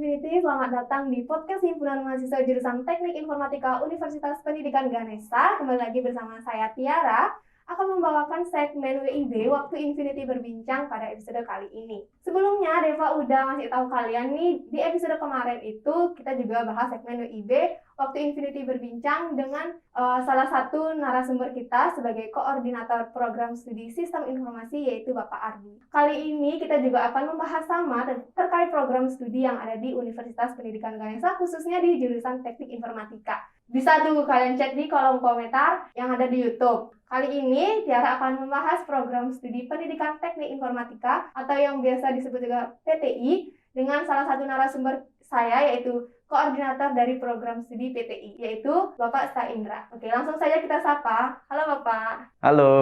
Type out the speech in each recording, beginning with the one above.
Infinity, selamat datang di podcast himpunan mahasiswa jurusan Teknik Informatika Universitas Pendidikan Ganesha. Kembali lagi bersama saya Tiara, akan membawakan segmen WIB Waktu Infinity Berbincang pada episode kali ini. Sebelumnya, Deva udah ngasih tahu kalian nih, di episode kemarin itu kita juga bahas segmen WIB Waktu Infinity Berbincang dengan salah satu narasumber kita sebagai koordinator program studi Sistem Informasi, yaitu Bapak Ardi. Kali ini kita juga akan membahas sama terkait program studi yang ada di Universitas Pendidikan Ganesha, khususnya di jurusan Teknik Informatika. Bisa tuh kalian cek di kolom komentar yang ada di YouTube. Kali ini Tiara akan membahas program studi Pendidikan Teknik Informatika atau yang biasa disebut juga PTI dengan salah satu narasumber saya, yaitu koordinator dari program studi PTI, yaitu Bapak Saindra. Oke, langsung saja kita sapa. Halo Bapak. Halo.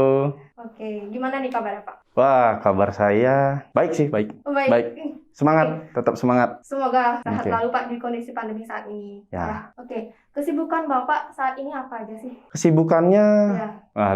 Oke, gimana nih kabarnya Pak? Wah, kabar saya baik sih, baik. Baik. Semangat, tetap semangat. Semoga sehat selalu Pak di kondisi pandemi saat ini. Ya. Oke, kesibukan Bapak saat ini apa aja sih? Kesibukannya,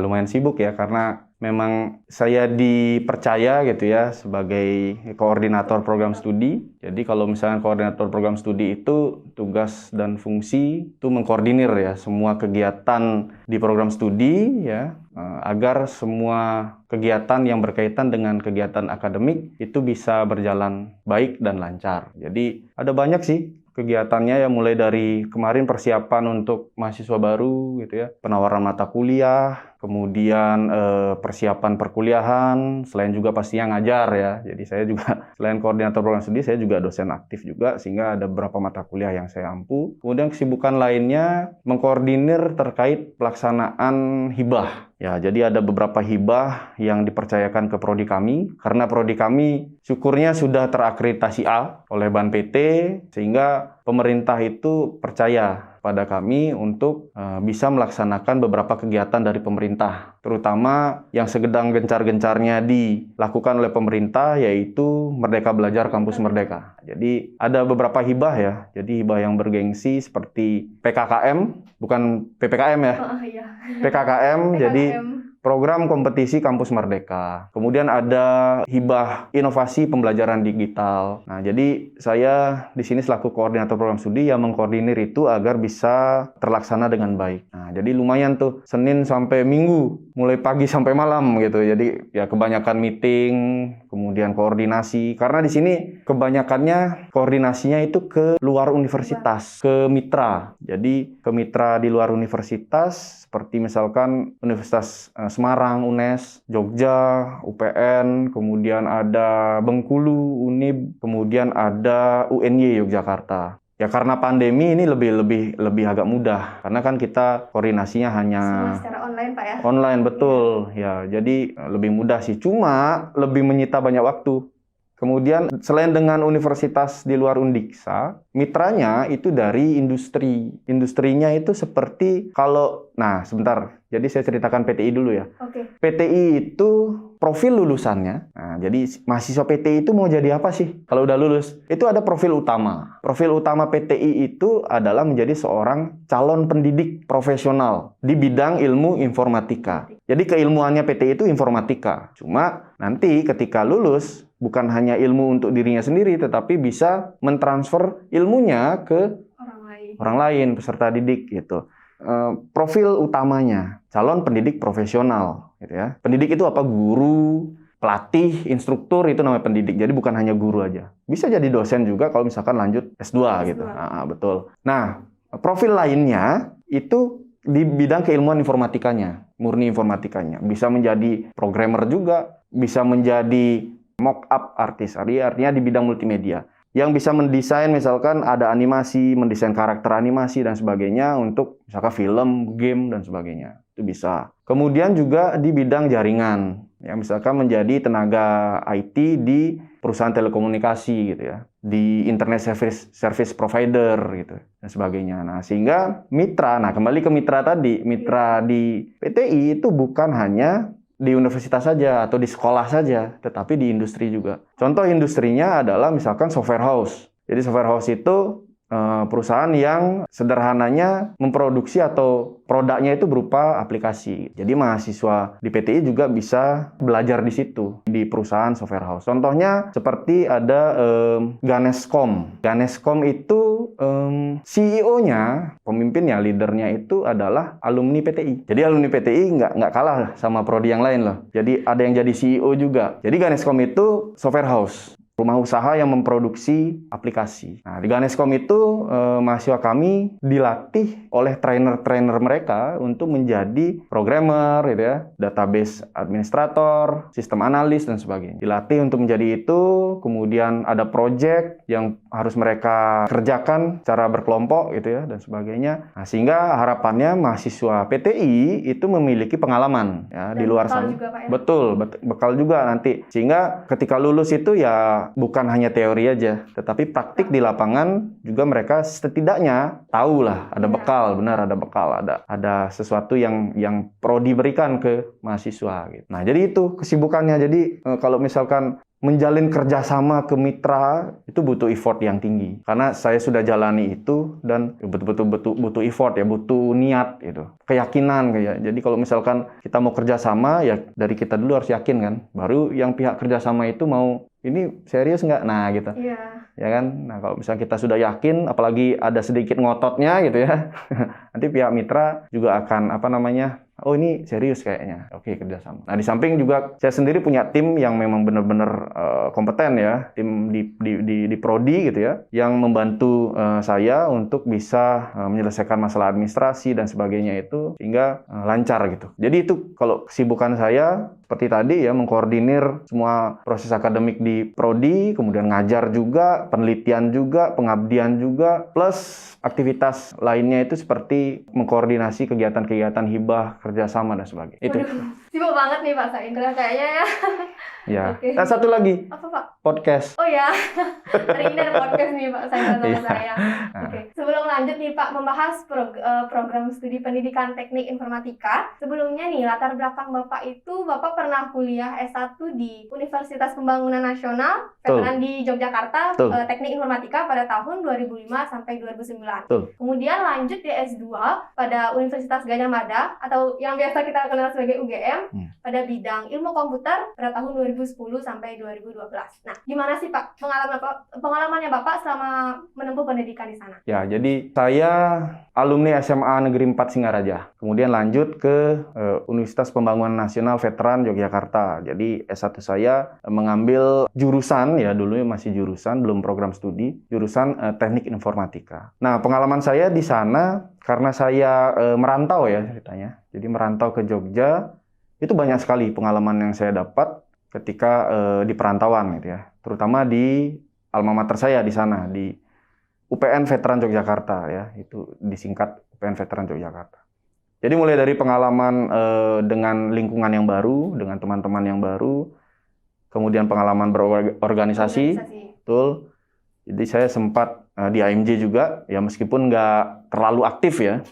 lumayan sibuk ya, karena memang saya dipercaya gitu ya sebagai koordinator program studi. Jadi kalau misalnya koordinator program studi itu tugas dan fungsi itu mengkoordinir ya semua kegiatan di program studi ya, agar semua kegiatan yang berkaitan dengan kegiatan akademik itu bisa berjalan baik dan lancar. Jadi ada banyak sih kegiatannya ya, mulai dari kemarin persiapan untuk mahasiswa baru gitu ya, penawaran mata kuliah, kemudian persiapan perkuliahan, selain juga pastinya ngajar ya. Jadi saya juga selain koordinator program studi, saya juga dosen aktif juga, sehingga ada beberapa mata kuliah yang saya ampu. Kemudian kesibukan lainnya mengkoordinir terkait pelaksanaan hibah. Ya, jadi ada beberapa hibah yang dipercayakan ke prodi kami, karena prodi kami syukurnya sudah terakreditasi A oleh Ban PT, sehingga pemerintah itu percaya pada kami untuk bisa melaksanakan beberapa kegiatan dari pemerintah, terutama yang sedang gencar-gencarnya dilakukan oleh pemerintah, yaitu Merdeka Belajar Kampus Merdeka. Jadi ada beberapa hibah ya, jadi hibah yang bergengsi seperti PKKM, bukan PPKM ya, PKKM, jadi Program Kompetisi Kampus Merdeka. Kemudian ada hibah inovasi pembelajaran digital. Nah, jadi saya di sini selaku koordinator program studi yang mengkoordinir itu agar bisa terlaksana dengan baik. Nah, jadi lumayan tuh, Senin sampai Minggu, mulai pagi sampai malam gitu. Jadi ya kebanyakan meeting, kemudian koordinasi. Karena di sini kebanyakannya koordinasinya itu ke luar universitas, ke mitra. Jadi ke mitra di luar universitas, seperti misalkan Universitas Semarang, UNES, Jogja, UPN, kemudian ada Bengkulu, UNIB, kemudian ada UNY Yogyakarta. Ya karena pandemi ini lebih agak mudah, karena kan kita koordinasinya hanya secara online Pak ya? Online, betul. Ya, jadi lebih mudah sih, cuma lebih menyita banyak waktu. Kemudian selain dengan universitas di luar Undiksa, mitranya itu dari industri. Industrinya itu seperti sebentar. Jadi saya ceritakan PTI dulu ya. Oke. PTI itu profil lulusannya. Nah, jadi mahasiswa PTI itu mau jadi apa sih? Kalau udah lulus, itu ada profil utama. Profil utama PTI itu adalah menjadi seorang calon pendidik profesional di bidang ilmu informatika. Jadi keilmuannya PTI itu informatika. Cuma nanti ketika lulus, bukan hanya ilmu untuk dirinya sendiri, tetapi bisa mentransfer ilmunya ke orang lain, peserta didik gitu. Profil utamanya calon pendidik profesional gitu ya. Pendidik itu apa? Guru, pelatih, instruktur, itu namanya pendidik. Jadi bukan hanya guru aja. Bisa jadi dosen juga kalau misalkan lanjut S2 gitu. Betul. Nah, profil lainnya itu di bidang keilmuan informatikanya, murni informatikanya. Bisa menjadi programmer juga, bisa menjadi mock-up artis, artinya di bidang multimedia. Yang bisa mendesain misalkan ada animasi, mendesain karakter animasi dan sebagainya untuk misalkan film, game dan sebagainya. Itu bisa. Kemudian juga di bidang jaringan, ya misalkan menjadi tenaga IT di perusahaan telekomunikasi gitu ya, di internet service provider gitu dan sebagainya. Nah, sehingga mitra, kembali ke mitra tadi, mitra di PTI itu bukan hanya di universitas saja atau di sekolah saja, tetapi di industri juga. Contoh industrinya adalah misalkan software house. Jadi software house itu perusahaan yang sederhananya memproduksi atau produknya itu berupa aplikasi. Jadi mahasiswa di PTI juga bisa belajar di situ, di perusahaan software house. Contohnya seperti ada Ganescom. Ganescom itu CEO-nya, pemimpinnya, leadernya itu adalah alumni PTI. Jadi alumni PTI nggak kalah sama prodi yang lain loh. Jadi ada yang jadi CEO juga. Jadi Ganescom itu software house, rumah usaha yang memproduksi aplikasi. Nah, di Ganescom itu mahasiswa kami dilatih oleh trainer-trainer mereka untuk menjadi programmer, gitu ya, database administrator, sistem analis dan sebagainya. Dilatih untuk menjadi itu, kemudian ada project yang harus mereka kerjakan secara berkelompok, gitu ya, dan sebagainya. Nah, sehingga harapannya mahasiswa PTI itu memiliki pengalaman ya di luar sana. Juga, Pak, ya? Betul, bekal juga nanti. Sehingga ketika lulus itu ya bukan hanya teori aja, tetapi praktik di lapangan juga mereka setidaknya tahu lah, ada bekal, benar ada bekal, ada sesuatu yang prodi berikan ke mahasiswa gitu. Nah, jadi itu kesibukannya. Jadi kalau misalkan menjalin kerjasama ke mitra itu butuh effort yang tinggi. Karena saya sudah jalani itu dan betul-betul butuh effort ya, butuh niat gitu. Keyakinan kayak. Jadi kalau misalkan kita mau kerjasama ya dari kita dulu harus yakin kan. Baru yang pihak kerjasama itu mau ini serius nggak? Nah gitu. Iya. Ya kan? Nah kalau misalnya kita sudah yakin, apalagi ada sedikit ngototnya gitu ya, nanti pihak mitra juga akan oh ini serius kayaknya, oke kerjasama. Nah di samping juga saya sendiri punya tim yang memang benar-benar kompeten ya, tim di prodi gitu ya, yang membantu saya untuk bisa menyelesaikan masalah administrasi dan sebagainya itu sehingga lancar gitu. Jadi itu kalau kesibukan saya seperti tadi ya, mengkoordinir semua proses akademik di prodi, kemudian ngajar juga, penelitian juga, pengabdian juga, plus aktivitas lainnya itu seperti mengkoordinasi kegiatan-kegiatan hibah, kerjasama dan sebagainya. Itu. Sibuk banget nih Pak Saindra kayaknya ya. Ya. Okay. Dan satu lagi. Apa Pak? Podcast. Oh ya, hari ini ada podcast nih Pak Saindra sama saya. Oke. Sebelum lanjut nih Pak membahas program studi pendidikan teknik informatika, sebelumnya nih latar belakang Bapak itu Bapak pernah kuliah S1 di Universitas Pembangunan Nasional, veteran di Yogyakarta, teknik informatika pada tahun 2005 sampai 2009. Kemudian lanjut di S2 pada Universitas Gadjah Mada atau yang biasa kita kenal sebagai UGM pada bidang ilmu komputer pada tahun 2010 sampai 2012. Nah, gimana sih Pak pengalamannya Bapak selama menempuh pendidikan di sana? Ya, jadi saya alumni SMA Negeri 4 Singaraja. Kemudian lanjut ke Universitas Pembangunan Nasional Veteran Yogyakarta. Jadi S1 saya mengambil jurusan, ya dulu masih jurusan, belum program studi, jurusan teknik informatika. Nah, pengalaman saya di sana karena saya merantau ya ceritanya. Jadi merantau ke Jogja, itu banyak sekali pengalaman yang saya dapat ketika di perantauan gitu ya. Terutama di alma mater saya di sana, di UPN Veteran Yogyakarta ya, itu disingkat UPN Veteran Yogyakarta. Jadi mulai dari pengalaman dengan lingkungan yang baru, dengan teman-teman yang baru, kemudian pengalaman berorganisasi, betul. Jadi saya sempat di AMJ juga, ya meskipun nggak terlalu aktif ya.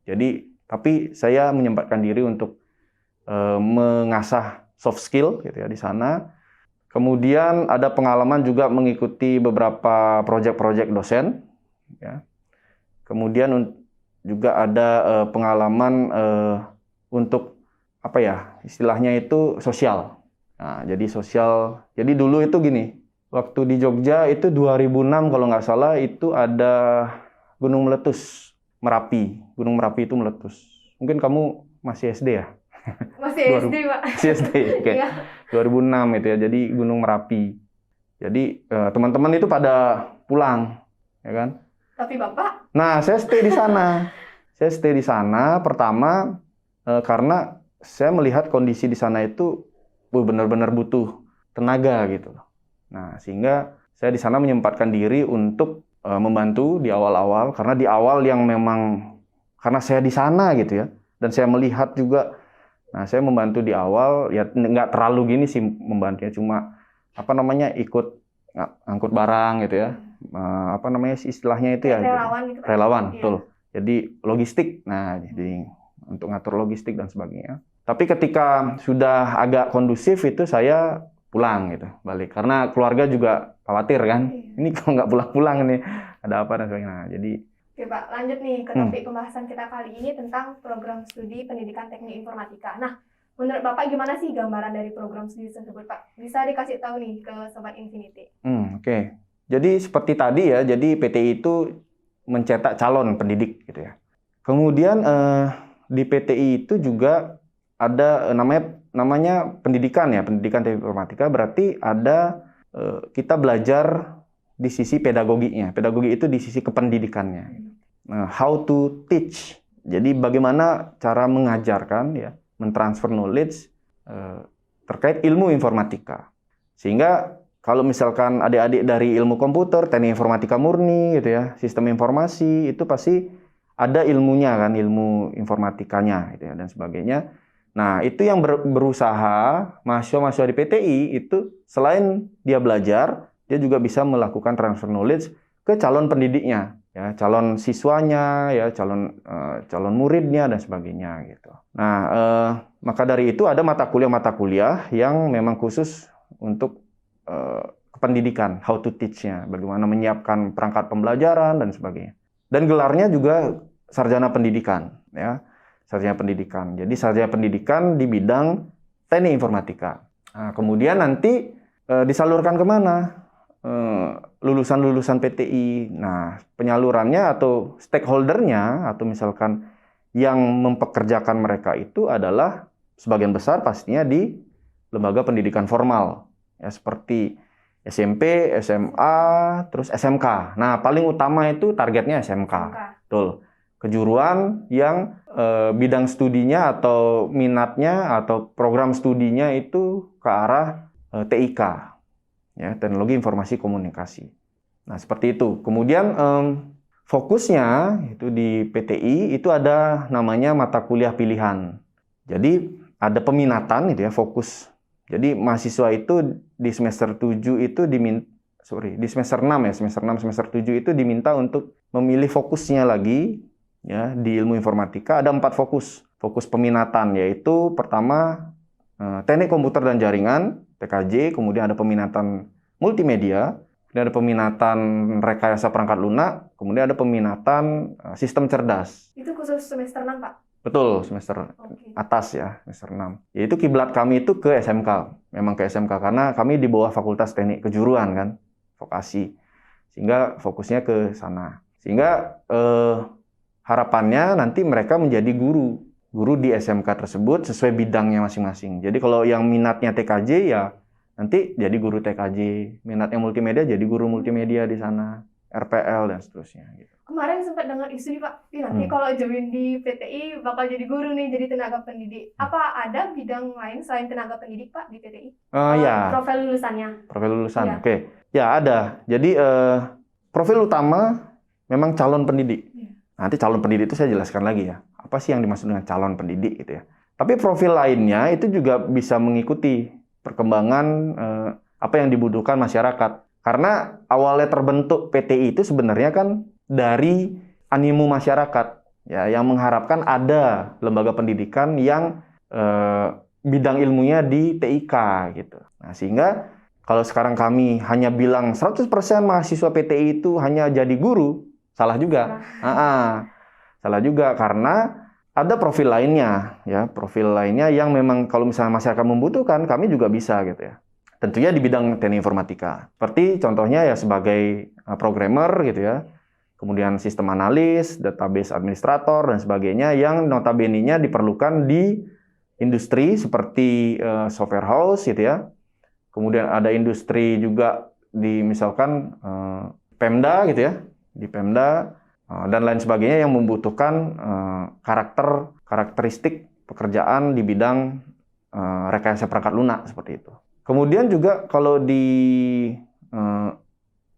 Jadi tapi saya menyempatkan diri untuk mengasah soft skill gitu ya di sana. Kemudian ada pengalaman juga mengikuti beberapa proyek-proyek dosen ya. Kemudian juga ada pengalaman untuk apa ya? Istilahnya itu sosial. Nah, jadi sosial. Jadi dulu itu gini, waktu di Jogja itu 2006 kalau nggak salah itu ada gunung meletus, Merapi. Gunung Merapi itu meletus. Mungkin kamu masih SD ya? Masih SD, Pak. Masih SD, oke. 2006 itu ya, jadi Gunung Merapi. Jadi teman-teman itu pada pulang, ya kan? Tapi Bapak? Nah, saya stay di sana. Saya stay di sana pertama karena saya melihat kondisi di sana itu benar-benar butuh tenaga gitu. Nah, sehingga saya di sana menyempatkan diri untuk membantu di awal-awal karena di awal yang memang karena saya di sana gitu ya, dan saya melihat juga. Nah, saya membantu di awal, ya nggak terlalu gini sih membantunya, cuma ikut ngangkut barang gitu ya, istilahnya itu ya. Relawan gitu. Relawan, iya. betul. Jadi logistik, nah jadi untuk ngatur logistik dan sebagainya. Tapi ketika sudah agak kondusif itu saya pulang gitu, balik. Karena keluarga juga khawatir kan, ini kalau nggak pulang-pulang ini ada apa dan sebagainya. Nah, jadi Oke Pak, lanjut nih ke topik pembahasan kita kali ini tentang program studi pendidikan teknik informatika. Nah, menurut Bapak gimana sih gambaran dari program studi tersebut Pak? Bisa dikasih tahu nih ke Sobat Infinity. Oke. Jadi seperti tadi ya, jadi PTI itu mencetak calon pendidik gitu ya. Kemudian di PTI itu juga ada namanya pendidikan ya, pendidikan teknik informatika, berarti ada kita belajar di sisi pedagoginya. Pedagogi itu di sisi kependidikannya. How to teach. Jadi bagaimana cara mengajarkan ya, mentransfer knowledge terkait ilmu informatika. Sehingga kalau misalkan adik-adik dari ilmu komputer, teknik informatika murni gitu ya, sistem informasi, itu pasti ada ilmunya kan, ilmu informatikanya gitu ya, dan sebagainya. Nah, itu yang berusaha mahasiswa-mahasiswa di PTI itu selain dia belajar, dia juga bisa melakukan transfer knowledge ke calon pendidiknya, ya, calon siswanya, ya, calon muridnya dan sebagainya gitu. Nah, maka dari itu ada mata kuliah yang memang khusus untuk kependidikan, how to teach-nya, bagaimana menyiapkan perangkat pembelajaran dan sebagainya. Dan gelarnya juga sarjana pendidikan, ya. Sarjana pendidikan. Jadi sarjana pendidikan di bidang teknik informatika. Nah, kemudian nanti disalurkan kemana? Lulusan-lulusan PTI. Nah, penyalurannya atau stakeholder-nya atau misalkan yang mempekerjakan mereka itu adalah sebagian besar pastinya di lembaga pendidikan formal. Ya, seperti SMP, SMA, terus SMK. Nah, paling utama itu targetnya SMK. Betul. Kejuruan yang bidang studinya atau minatnya atau program studinya itu ke arah TIK, ya, teknologi informasi komunikasi. Nah, seperti itu. Kemudian fokusnya itu di PTI itu ada namanya mata kuliah pilihan. Jadi ada peminatan gitu ya, fokus. Jadi mahasiswa itu di semester 7 itu di semester 6 ya, semester 6, semester 7 itu diminta untuk memilih fokusnya lagi ya di ilmu informatika. Ada 4 fokus. Fokus peminatan yaitu pertama teknik komputer dan jaringan, TKJ, kemudian ada peminatan multimedia, kemudian ada peminatan rekayasa perangkat lunak, kemudian ada peminatan sistem cerdas. Itu khusus semester 6, Pak? Betul, semester atas ya, semester 6. Yaitu kiblat kami itu ke SMK. Memang ke SMK karena kami di bawah Fakultas Teknik Kejuruan kan, vokasi. Sehingga fokusnya ke sana. Sehingga harapannya nanti mereka menjadi guru di SMK tersebut sesuai bidangnya masing-masing. Jadi kalau yang minatnya TKJ ya nanti jadi guru TKJ, minatnya multimedia jadi guru multimedia di sana, RPL dan seterusnya gitu. Kemarin sempat dengar isu nih Pak, nanti kalau join di PTI bakal jadi guru nih, jadi tenaga pendidik. Apa ada bidang lain selain tenaga pendidik Pak di PTI? Ya. Profil lulusannya? Profil lulusan, ya. Oke. Ya ada. Jadi profil utama memang calon pendidik. Nanti calon pendidik itu saya jelaskan lagi ya. Apa sih yang dimaksud dengan calon pendidik gitu ya. Tapi profil lainnya itu juga bisa mengikuti perkembangan apa yang dibutuhkan masyarakat. Karena awalnya terbentuk PTI itu sebenarnya kan dari animo masyarakat ya, yang mengharapkan ada lembaga pendidikan yang bidang ilmunya di TIK gitu. Nah, sehingga kalau sekarang kami hanya bilang 100% mahasiswa PTI itu hanya jadi guru, salah juga. Salah juga karena ada profil lainnya ya, profil lainnya yang memang kalau misalnya masyarakat membutuhkan, kami juga bisa gitu ya. Tentunya di bidang teknik informatika. Seperti contohnya ya sebagai programmer gitu ya. Kemudian sistem analis, database administrator dan sebagainya yang notabene-nya diperlukan di industri seperti software house gitu ya. Kemudian ada industri juga di misalkan Pemda gitu ya, di Pemda dan lain sebagainya yang membutuhkan karakteristik pekerjaan di bidang rekayasa perangkat lunak seperti itu. Kemudian juga kalau di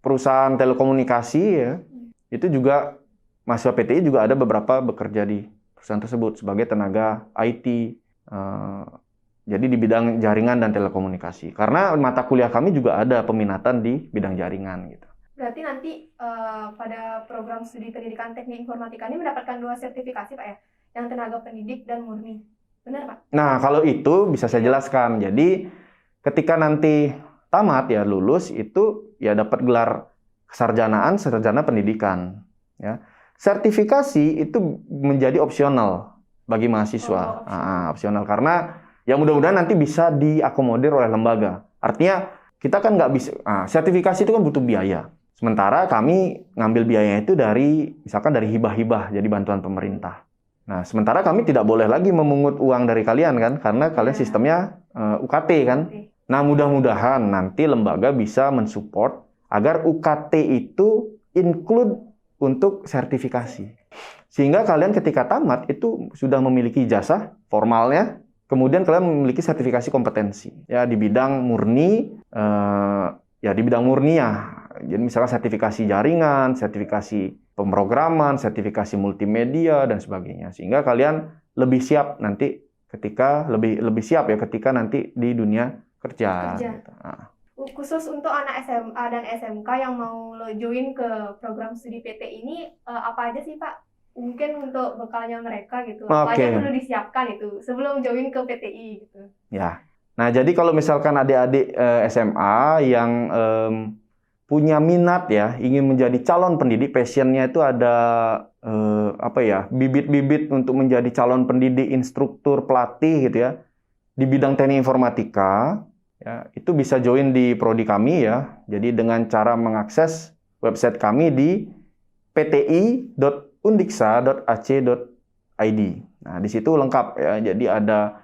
perusahaan telekomunikasi ya, itu juga mahasiswa PTI juga ada beberapa bekerja di perusahaan tersebut sebagai tenaga IT. Jadi di bidang jaringan dan telekomunikasi. Karena mata kuliah kami juga ada peminatan di bidang jaringan gitu. Berarti nanti pada program studi pendidikan teknik informatika ini mendapatkan 2 sertifikasi Pak ya? Yang tenaga pendidik dan murni. Benar Pak? Nah kalau itu bisa saya jelaskan. Jadi ketika nanti tamat ya lulus itu ya dapat gelar kesarjanaan sarjana pendidikan ya. sertifikasi itu menjadi opsional bagi mahasiswa. Opsional karena ya mudah-mudahan nanti bisa diakomodir oleh lembaga. Artinya kita kan nggak bisa, sertifikasi itu kan butuh biaya. Sementara kami ngambil biayanya itu misalkan dari hibah-hibah, jadi bantuan pemerintah. Nah, sementara kami tidak boleh lagi memungut uang dari kalian kan, karena kalian sistemnya UKT kan. Nah, mudah-mudahan nanti lembaga bisa mensupport agar UKT itu include untuk sertifikasi. Sehingga kalian ketika tamat itu sudah memiliki ijazah formalnya, kemudian kalian memiliki sertifikasi kompetensi. Ya, di bidang murni, ya. Jadi misalnya sertifikasi jaringan, sertifikasi pemrograman, sertifikasi multimedia, dan sebagainya. Sehingga kalian lebih siap nanti lebih siap ya ketika nanti di dunia kerja. Gitu. Khusus untuk anak SMA dan SMK yang mau join ke program studi PT ini, apa aja sih Pak? Mungkin untuk bekalnya mereka gitu. Apa aja perlu disiapkan itu sebelum join ke PTI gitu. Ya. Nah, jadi kalau misalkan adik-adik SMA yang punya minat ya, ingin menjadi calon pendidik, passionnya itu ada bibit-bibit untuk menjadi calon pendidik, instruktur, pelatih gitu ya, di bidang teknik informatika, ya, itu bisa join di prodi kami ya. Jadi dengan cara mengakses website kami di pti.undiksa.ac.id. Nah, di situ lengkap ya. Jadi ada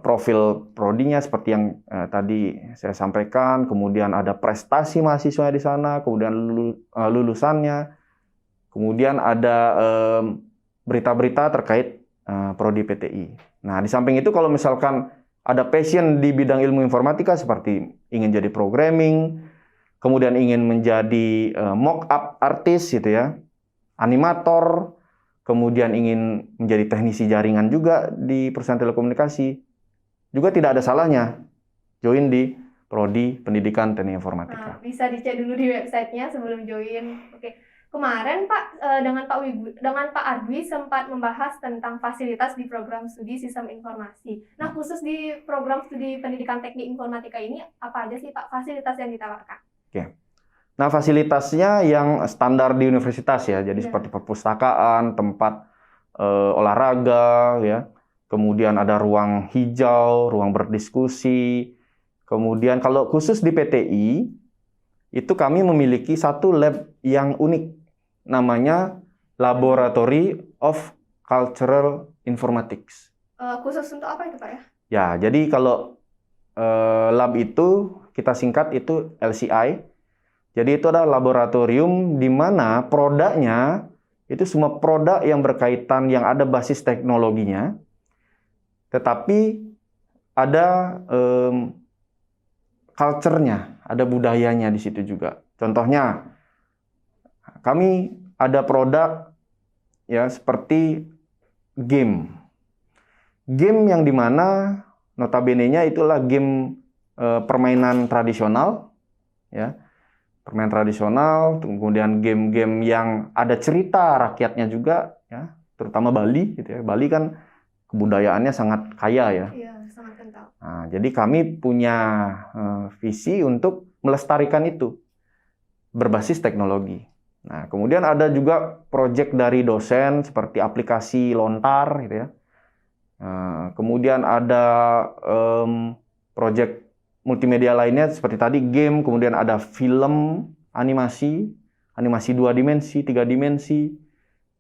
profil prodinya seperti yang tadi saya sampaikan, kemudian ada prestasi mahasiswa di sana, kemudian lulusannya, kemudian ada berita-berita terkait prodi PTI. Nah, di samping itu kalau misalkan ada passion di bidang ilmu informatika seperti ingin jadi programming, kemudian ingin menjadi mock-up artis gitu ya, animator, kemudian ingin menjadi teknisi jaringan juga di perusahaan telekomunikasi, juga tidak ada salahnya join di prodi pendidikan teknik informatika. Bisa dicek dulu di websitenya sebelum join. Oke. Kemarin Pak dengan Pak Adwi sempat membahas tentang fasilitas di program studi sistem informasi. Nah, khusus di program studi pendidikan teknik informatika ini apa aja sih Pak fasilitas yang ditawarkan? Oke. Nah, fasilitasnya yang standar di universitas ya. Jadi seperti perpustakaan, tempat olahraga ya. Kemudian ada ruang hijau, ruang berdiskusi. Kemudian kalau khusus di PTI, itu kami memiliki satu lab yang unik. Namanya Laboratory of Cultural Informatics. Khusus untuk apa itu Pak ya? Ya, jadi kalau lab itu kita singkat itu LCI. Jadi itu adalah laboratorium di mana produknya itu semua produk yang berkaitan, yang ada basis teknologinya, tetapi ada culture-nya, ada budayanya di situ juga. Contohnya, kami ada produk ya seperti game. Game yang dimana notabene-nya itulah game permainan tradisional, ya. Permainan tradisional, kemudian game-game yang ada cerita rakyatnya juga, ya, terutama Bali, gitu ya. Bali kan kebudayaannya sangat kaya ya. Iya, sangat kental. Nah, jadi kami punya visi untuk melestarikan itu berbasis teknologi. Nah, kemudian ada juga proyek dari dosen seperti aplikasi lontar, gitu ya. Kemudian ada proyek multimedia lainnya seperti tadi game, kemudian ada film, animasi 2 dimensi, 3 dimensi,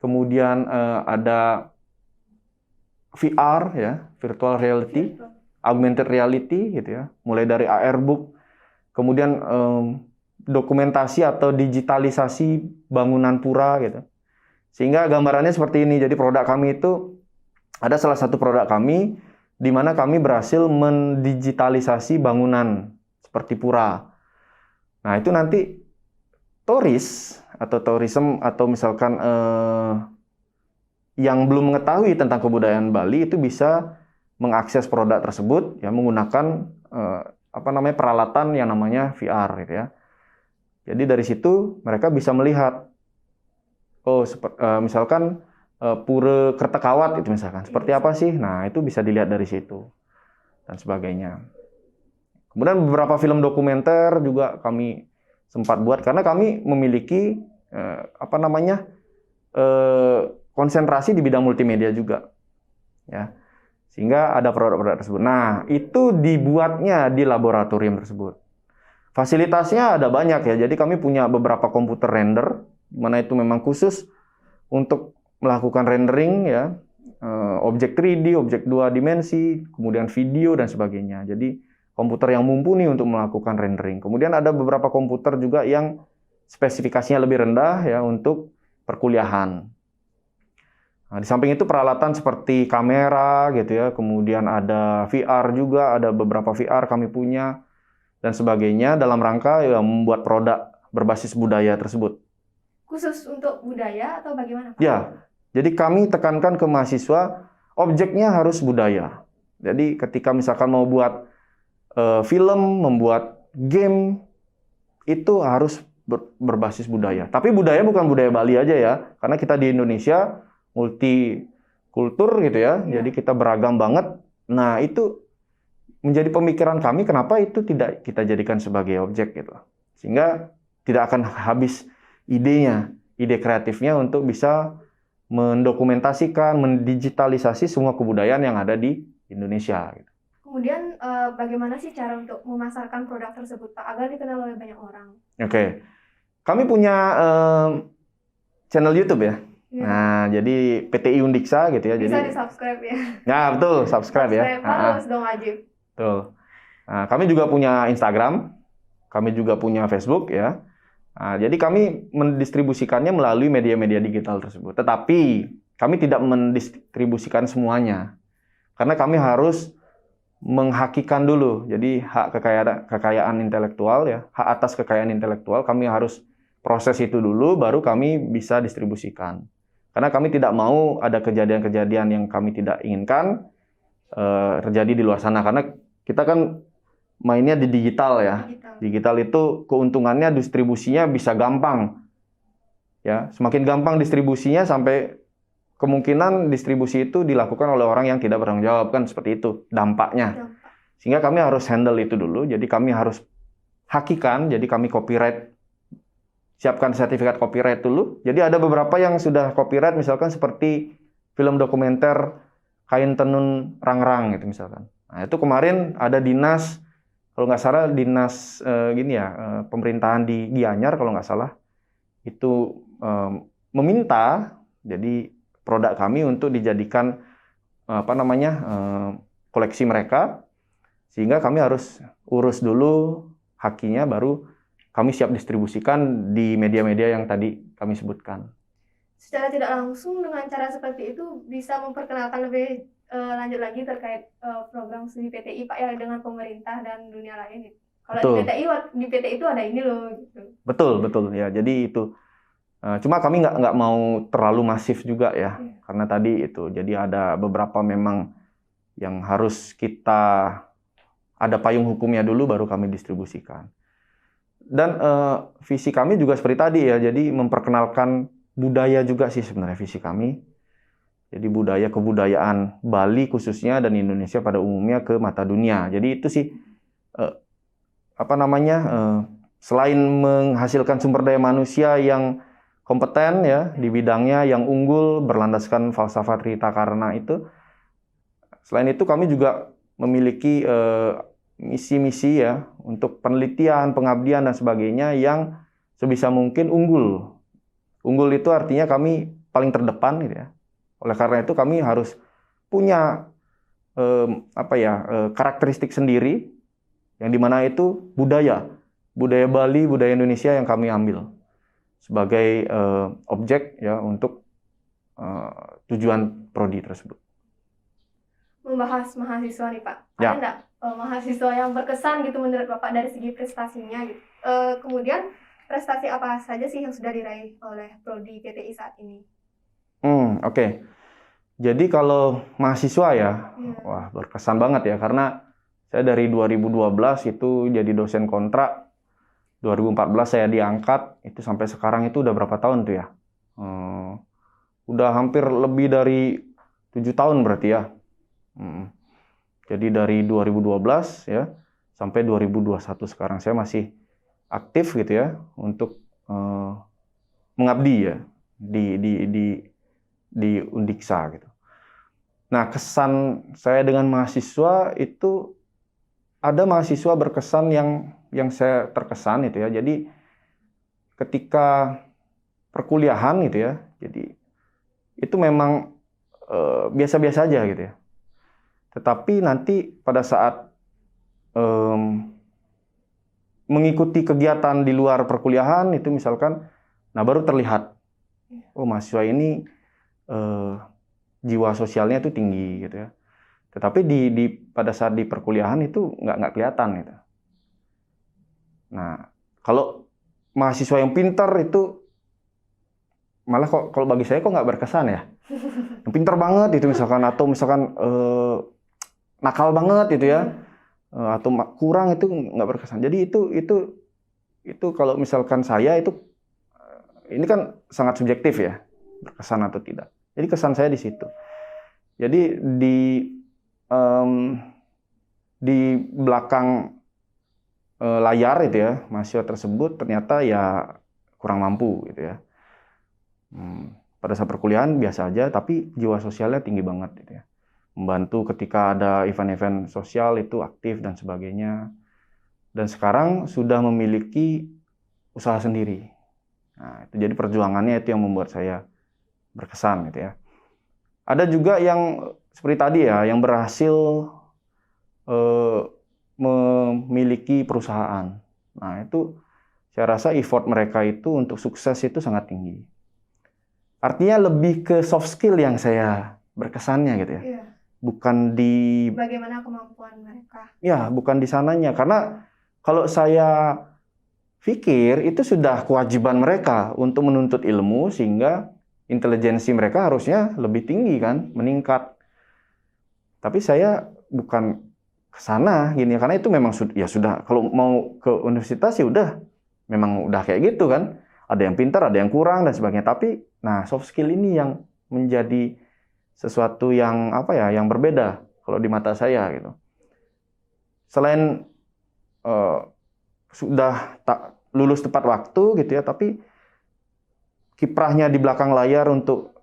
kemudian ada VR ya, virtual reality, augmented reality gitu ya, mulai dari AR book, kemudian dokumentasi atau digitalisasi bangunan pura gitu. Sehingga gambarannya seperti ini. Jadi produk kami itu ada salah satu produk kami di mana kami berhasil mendigitalisasi bangunan seperti pura. Nah, itu nanti turis atau tourism atau misalkan yang belum mengetahui tentang kebudayaan Bali itu bisa mengakses produk tersebut ya menggunakan peralatan yang namanya VR gitu ya. Jadi dari situ mereka bisa melihat misalkan Pura Kertekawat itu misalkan seperti apa sih? Nah, itu bisa dilihat dari situ dan sebagainya. Kemudian beberapa film dokumenter juga kami sempat buat karena kami memiliki konsentrasi di bidang multimedia juga, ya. Sehingga ada produk-produk tersebut. Nah, itu dibuatnya di laboratorium tersebut. Fasilitasnya ada banyak ya. Jadi kami punya beberapa komputer render, mana itu memang khusus untuk melakukan rendering ya, objek 3D, objek 2 dimensi, kemudian video dan sebagainya. Jadi komputer yang mumpuni untuk melakukan rendering. Kemudian ada beberapa komputer juga yang spesifikasinya lebih rendah ya untuk perkuliahan. Nah, di samping itu peralatan seperti kamera gitu ya, kemudian ada VR juga, ada beberapa VR kami punya dan sebagainya dalam rangka ya, membuat produk berbasis budaya tersebut. Khusus untuk budaya atau bagaimana, Pak? Ya, jadi kami tekankan ke mahasiswa objeknya harus budaya. Jadi ketika misalkan mau buat film, membuat game, itu harus berbasis budaya. Tapi budaya bukan budaya Bali aja ya, karena kita di Indonesia multikultur gitu ya, jadi kita beragam banget. Nah, itu menjadi pemikiran kami kenapa itu tidak kita jadikan sebagai objek gitu. Sehingga tidak akan habis idenya, ide kreatifnya untuk bisa mendokumentasikan, mendigitalisasi semua kebudayaan yang ada di Indonesia gitu. Kemudian bagaimana sih cara untuk memasarkan produk tersebut, Pak, agar dikenal oleh banyak orang? Oke. Kami punya channel YouTube ya. Nah, jadi PTI Undiksa gitu ya. Bisa jadi di-subscribe ya. Nah, betul, subscribe ya. Harus dong, wajib. Betul. Nah, kami juga punya Instagram, kami juga punya Facebook ya. Nah, jadi kami mendistribusikannya melalui media-media digital tersebut. Tetapi kami tidak mendistribusikan semuanya. Karena kami harus menghakikan dulu. Jadi hak kekayaan intelektual ya, hak atas kekayaan intelektual kami harus proses itu dulu baru kami bisa distribusikan. Karena kami tidak mau ada kejadian-kejadian yang kami tidak inginkan terjadi di luar sana. Karena kita kan mainnya di digital ya. Digital itu keuntungannya distribusinya bisa gampang. Ya, semakin gampang distribusinya sampai kemungkinan distribusi itu dilakukan oleh orang yang tidak bertanggung jawab, kan seperti itu dampaknya. Sehingga kami harus handle itu dulu. Jadi kami harus hakikan, jadi kami copyright, siapkan sertifikat copyright dulu. Jadi ada beberapa yang sudah copyright, misalkan seperti film dokumenter Kain Tenun Rangrang gitu misalkan. Nah, itu kemarin ada dinas, kalau nggak salah dinas pemerintahan di Gianyar kalau nggak salah, itu meminta jadi produk kami untuk dijadikan koleksi mereka, sehingga kami harus urus dulu hakinya, baru kami siap distribusikan di media-media yang tadi kami sebutkan. Secara tidak langsung dengan cara seperti itu bisa memperkenalkan lebih lanjut lagi terkait program studi PTI, Pak, ya, dengan pemerintah dan dunia lain. Kalau di PTI itu ada ini loh gitu. Betul ya. Jadi itu cuma kami nggak mau terlalu masif juga ya, karena tadi itu jadi ada beberapa memang yang harus kita ada payung hukumnya dulu baru kami distribusikan. Dan visi kami juga seperti tadi ya, jadi memperkenalkan budaya juga sih sebenarnya visi kami. Jadi kebudayaan Bali khususnya dan Indonesia pada umumnya ke mata dunia. Jadi itu sih selain menghasilkan sumber daya manusia yang kompeten ya di bidangnya, yang unggul berlandaskan falsafat Rita Karna itu. Selain itu kami juga memiliki misi-misi ya untuk penelitian, pengabdian dan sebagainya yang sebisa mungkin unggul. Unggul itu artinya kami paling terdepan gitu ya. Oleh karena itu kami harus punya karakteristik sendiri yang dimana itu budaya Bali, budaya Indonesia yang kami ambil sebagai objek ya untuk tujuan prodi tersebut. Membahas mahasiswa nih, Pak, ada nggak mahasiswa yang berkesan gitu menurut Bapak dari segi prestasinya gitu? Kemudian prestasi apa saja sih yang sudah diraih oleh prodi PTI saat ini? Oke. Jadi kalau mahasiswa ya, wah berkesan banget ya, karena saya dari 2012 itu jadi dosen kontrak, 2014 saya diangkat, itu sampai sekarang itu udah berapa tahun tuh ya? Udah hampir lebih dari 7 tahun berarti ya. Jadi dari 2012 ya sampai 2021 sekarang saya masih aktif gitu ya untuk mengabdi ya. di Undiksa gitu. Nah, kesan saya dengan mahasiswa itu ada mahasiswa berkesan yang saya terkesan itu ya. Jadi ketika perkuliahan gitu ya. Jadi itu memang biasa-biasa aja gitu ya. Tetapi nanti pada saat mengikuti kegiatan di luar perkuliahan itu misalkan, nah baru terlihat, oh mahasiswa ini jiwa sosialnya itu tinggi gitu ya. Tetapi pada saat di perkuliahan itu nggak kelihatan gitu. Nah, kalau mahasiswa yang pintar itu malah kok kalau bagi saya kok nggak berkesan ya. Yang pintar banget itu misalkan atau misalkan nakal banget gitu ya. Atau kurang itu nggak berkesan. Jadi itu kalau misalkan saya itu ini kan sangat subjektif ya, berkesan atau tidak. Jadi kesan saya di situ. Jadi di belakang layar itu ya, mahasiswa tersebut ternyata ya kurang mampu gitu ya. Pada saat perkuliahan biasa aja, tapi jiwa sosialnya tinggi banget gitu ya. Membantu ketika ada event-event sosial itu aktif dan sebagainya. Dan sekarang sudah memiliki usaha sendiri. Nah, itu jadi perjuangannya itu yang membuat saya berkesan gitu ya. Ada juga yang seperti tadi ya, yang berhasil memiliki perusahaan. Nah, itu saya rasa effort mereka itu untuk sukses itu sangat tinggi. Artinya lebih ke soft skill yang saya berkesannya gitu ya. Iya. Bukan di bagaimana kemampuan mereka. Ya, bukan di sananya. Karena kalau saya pikir itu sudah kewajiban mereka untuk menuntut ilmu sehingga intelijensi mereka harusnya lebih tinggi kan, meningkat. Tapi saya bukan ke sana gini karena itu memang sudah kalau mau ke universitas ya udah memang udah kayak gitu kan. Ada yang pintar, ada yang kurang dan sebagainya. Tapi nah soft skill ini yang menjadi sesuatu yang yang berbeda kalau di mata saya gitu. Selain sudah tak lulus tepat waktu gitu ya, tapi kiprahnya di belakang layar untuk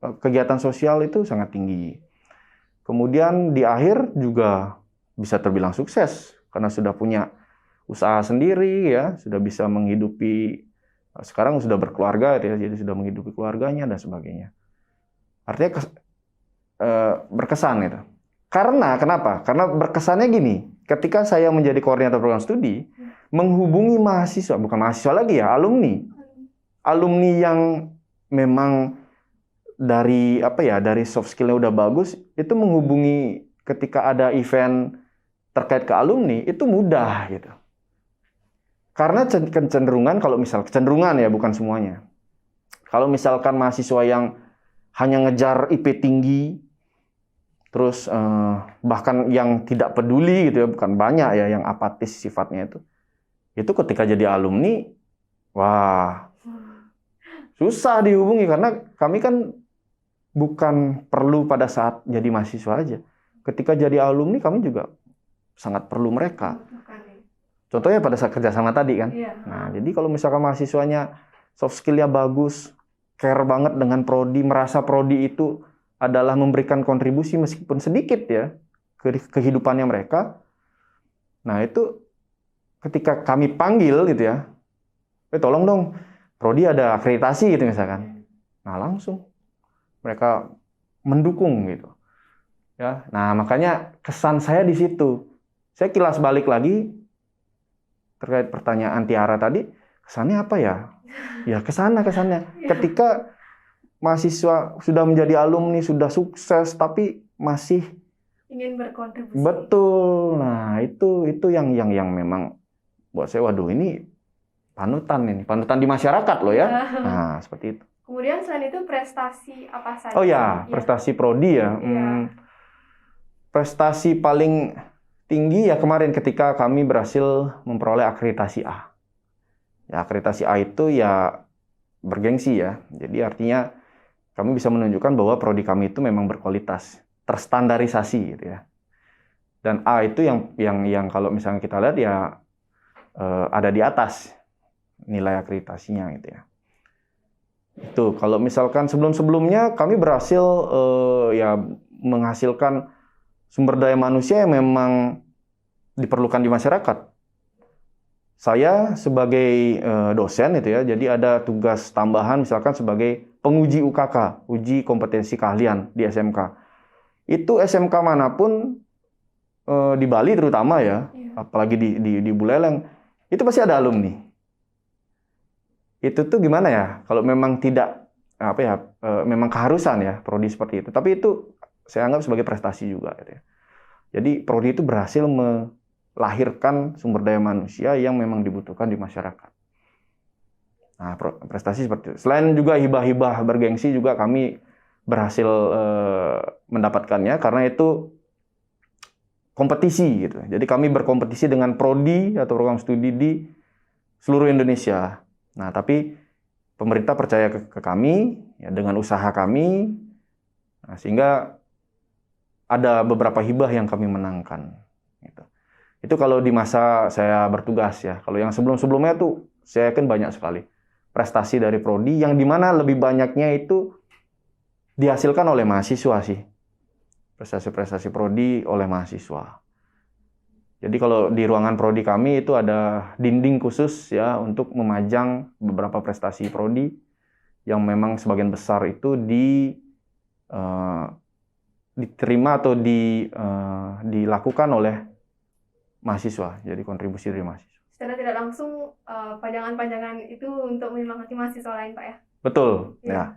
kegiatan sosial itu sangat tinggi. Kemudian di akhir juga bisa terbilang sukses karena sudah punya usaha sendiri ya, sudah bisa menghidupi, sekarang sudah berkeluarga ya, jadi sudah menghidupi keluarganya dan sebagainya. Artinya berkesan itu. Karena kenapa? Karena berkesannya gini, ketika saya menjadi koordinator program studi, menghubungi mahasiswa, bukan mahasiswa lagi ya, alumni yang memang dari dari soft skill-nya udah bagus, itu menghubungi ketika ada event terkait ke alumni itu mudah gitu. Karena kecenderungan kecenderungan ya, bukan semuanya. Kalau misalkan mahasiswa yang hanya ngejar IP tinggi, terus bahkan yang tidak peduli gitu ya, bukan banyak ya yang apatis sifatnya itu ketika jadi alumni, wah susah dihubungi karena kami kan bukan perlu pada saat jadi mahasiswa aja. Ketika jadi alumni kami juga sangat perlu mereka. Contohnya pada saat kerjasama tadi kan. Iya. Nah, jadi kalau misalkan mahasiswanya soft skill-nya bagus, care banget dengan prodi, merasa prodi itu adalah memberikan kontribusi meskipun sedikit ya ke kehidupannya mereka. Nah, itu ketika kami panggil gitu ya, tolong dong, prodi ada akreditasi gitu misalkan. Nah, langsung mereka mendukung gitu. Ya. Nah, makanya kesan saya di situ. Saya kilas balik lagi terkait pertanyaan Tiara tadi, kesannya apa ya? Ya kesannya. Ketika mahasiswa sudah menjadi alumni, sudah sukses, tapi masih ingin berkontribusi. Betul. Nah, itu yang memang buat saya, waduh ini panutan di masyarakat loh ya. Nah, seperti itu. Kemudian selain itu prestasi apa saja? Oh ya, prestasi prodi ya. Prestasi paling tinggi ya kemarin ketika kami berhasil memperoleh akreditasi A. Ya, akreditasi A itu ya bergengsi ya. Jadi artinya kami bisa menunjukkan bahwa prodi kami itu memang berkualitas, terstandarisasi gitu ya. Dan A itu yang kalau misalnya kita lihat ya ada di atas nilai akreditasinya gitu ya. Itu kalau misalkan sebelum-sebelumnya kami berhasil ya menghasilkan sumber daya manusia yang memang diperlukan di masyarakat. Saya sebagai dosen itu ya, jadi ada tugas tambahan misalkan sebagai penguji UKK, uji kompetensi keahlian di SMK. Itu SMK manapun di Bali terutama ya, apalagi di Buleleng, itu pasti ada alumni. Itu tuh gimana ya? Kalau memang tidak memang keharusan ya prodi seperti itu. Tapi itu saya anggap sebagai prestasi juga gitu ya. Jadi prodi itu berhasil melahirkan sumber daya manusia yang memang dibutuhkan di masyarakat. Nah, prestasi seperti itu. Selain juga hibah-hibah bergengsi juga kami berhasil mendapatkannya karena itu kompetisi gitu. Jadi kami berkompetisi dengan prodi atau program studi di seluruh Indonesia. Nah, tapi pemerintah percaya ke kami ya, dengan usaha kami, nah, sehingga ada beberapa hibah yang kami menangkan. Gitu. Itu kalau di masa saya bertugas ya. Kalau yang sebelum-sebelumnya tuh saya yakin banyak sekali prestasi dari prodi yang dimana lebih banyaknya itu dihasilkan oleh mahasiswa sih. Prestasi-prestasi prodi oleh mahasiswa. Jadi kalau di ruangan prodi kami itu ada dinding khusus ya untuk memajang beberapa prestasi prodi yang memang sebagian besar itu diterima atau dilakukan oleh mahasiswa. Jadi kontribusi dari mahasiswa. Secara tidak langsung pajangan-pajangan itu untuk menyemangati mahasiswa lain, Pak ya? Betul, ya.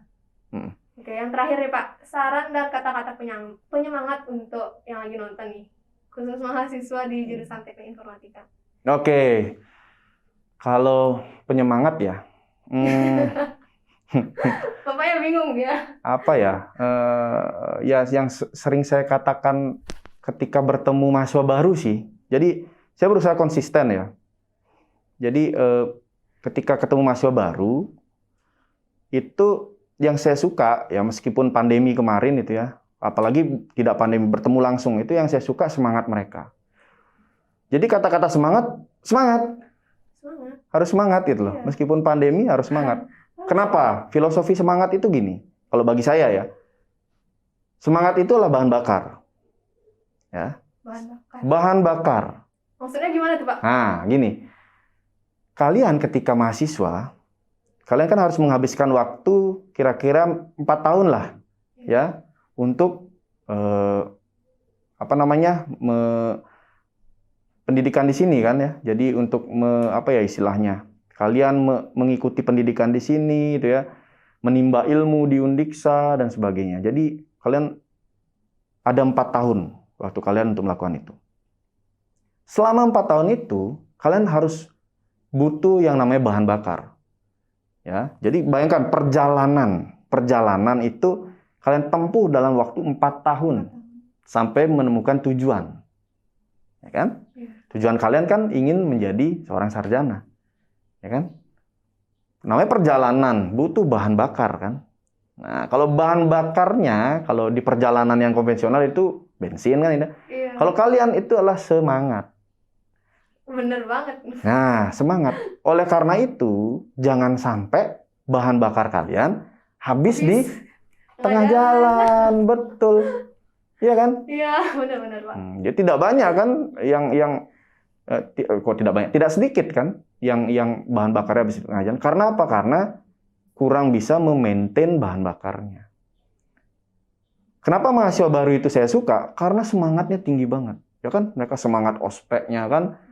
Oke, yang terakhir nih Pak, saran dan kata-kata penyemangat untuk yang lagi nonton nih, khusus mahasiswa di jurusan Teknik Informatika. Oke, kalau penyemangat ya, Bapaknya bingung ya? Apa ya? Ya yang sering saya katakan ketika bertemu mahasiswa baru sih. Jadi saya berusaha konsisten ya. Jadi ketika ketemu mahasiswa baru, itu yang saya suka ya meskipun pandemi kemarin itu ya, apalagi tidak pandemi bertemu langsung, itu yang saya suka semangat mereka. Jadi kata-kata semangat. Harus semangat gitu loh. Iya. Meskipun pandemi harus semangat. Kenapa? Filosofi semangat itu gini. Kalau bagi saya ya, semangat itu adalah bahan bakar. Ya. Bahan bakar. Maksudnya gimana tuh Pak? Nah, gini. Kalian ketika mahasiswa, kalian kan harus menghabiskan waktu kira-kira 4 tahun lah, ya, untuk pendidikan di sini kan ya. Jadi untuk istilahnya, kalian mengikuti pendidikan di sini, itu ya, menimba ilmu di Undiksa dan sebagainya. Jadi kalian ada 4 tahun waktu kalian untuk melakukan itu. Selama 4 tahun itu, kalian harus butuh yang namanya bahan bakar. Ya, jadi bayangkan perjalanan itu kalian tempuh dalam waktu 4 tahun sampai menemukan tujuan. Ya kan? Tujuan kalian kan ingin menjadi seorang sarjana. Ya kan? Namanya perjalanan, butuh bahan bakar kan. Nah, kalau bahan bakarnya, kalau di perjalanan yang konvensional itu bensin kan ini. Iya. Kalau kalian itu adalah semangat. Bener banget. Nah, semangat. Oleh karena itu, jangan sampai bahan bakar kalian habis di tengah jalan. Betul. Iya kan? Iya, benar-benar Pak. Jadi tidak banyak kan tidak sedikit kan yang bahan bakarnya habis di tengah jalan. Karena apa? Karena kurang bisa memaintain bahan bakarnya. Kenapa mahasiswa baru itu saya suka? Karena semangatnya tinggi banget. Ya kan? Mereka semangat ospeknya kan.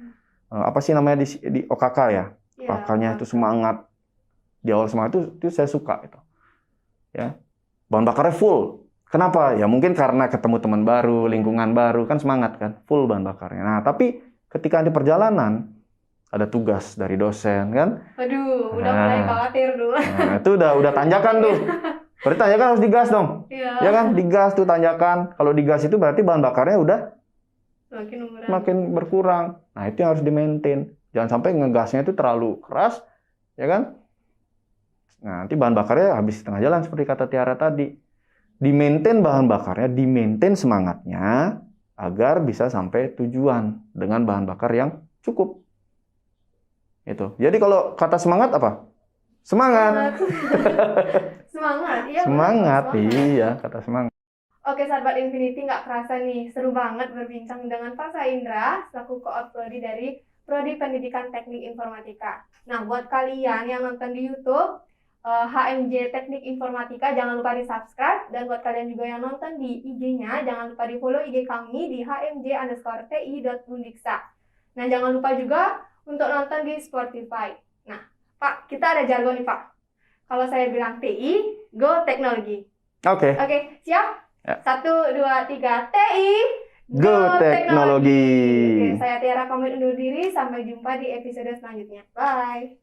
Apa sih namanya di OKK ya? OKK-nya itu semangat. Di awal semangat itu saya suka itu. Ya. Bahan bakarnya full. Kenapa? Ya mungkin karena ketemu teman baru, lingkungan baru, kan semangat kan, full bahan bakarnya. Nah, tapi ketika di perjalanan ada tugas dari dosen kan? Aduh, udah mulai khawatir dulu. Nah, itu udah tanjakan tuh. Berarti tanjakan harus digas dong. Iya. Ya kan? Digas tuh tanjakan. Kalau digas itu berarti bahan bakarnya udah makin berkurang. Nah, itu yang harus di-maintain. Jangan sampai ngegasnya itu terlalu keras, ya kan? Nah, nanti bahan bakarnya habis di tengah jalan seperti kata Tiara tadi. Di-maintain bahan bakarnya, di-maintain semangatnya agar bisa sampai tujuan dengan bahan bakar yang cukup. Itu. Jadi kalau kata semangat apa? Semangat. Semangat, iya. Semangat, bener, iya, kata semangat. Oke, sahabat Infinity, nggak kerasa nih, seru banget berbincang dengan Pak Saindra, selaku Koop Prodi dari Prodi Pendidikan Teknik Informatika. Nah, buat kalian yang nonton di YouTube, HMJ Teknik Informatika, jangan lupa di-subscribe. Dan buat kalian juga yang nonton di IG-nya, jangan lupa di-follow IG kami di hmj_ti.undiksa. Nah, jangan lupa juga untuk nonton di Spotify. Nah, Pak, kita ada jargon nih, Pak. Kalau saya bilang TI, go teknologi. Oke. Oke, siap? Ya. 1, 2, 3, TI, Go teknologi. Oke, saya Tiara pamit undur diri. Sampai jumpa di episode selanjutnya. Bye.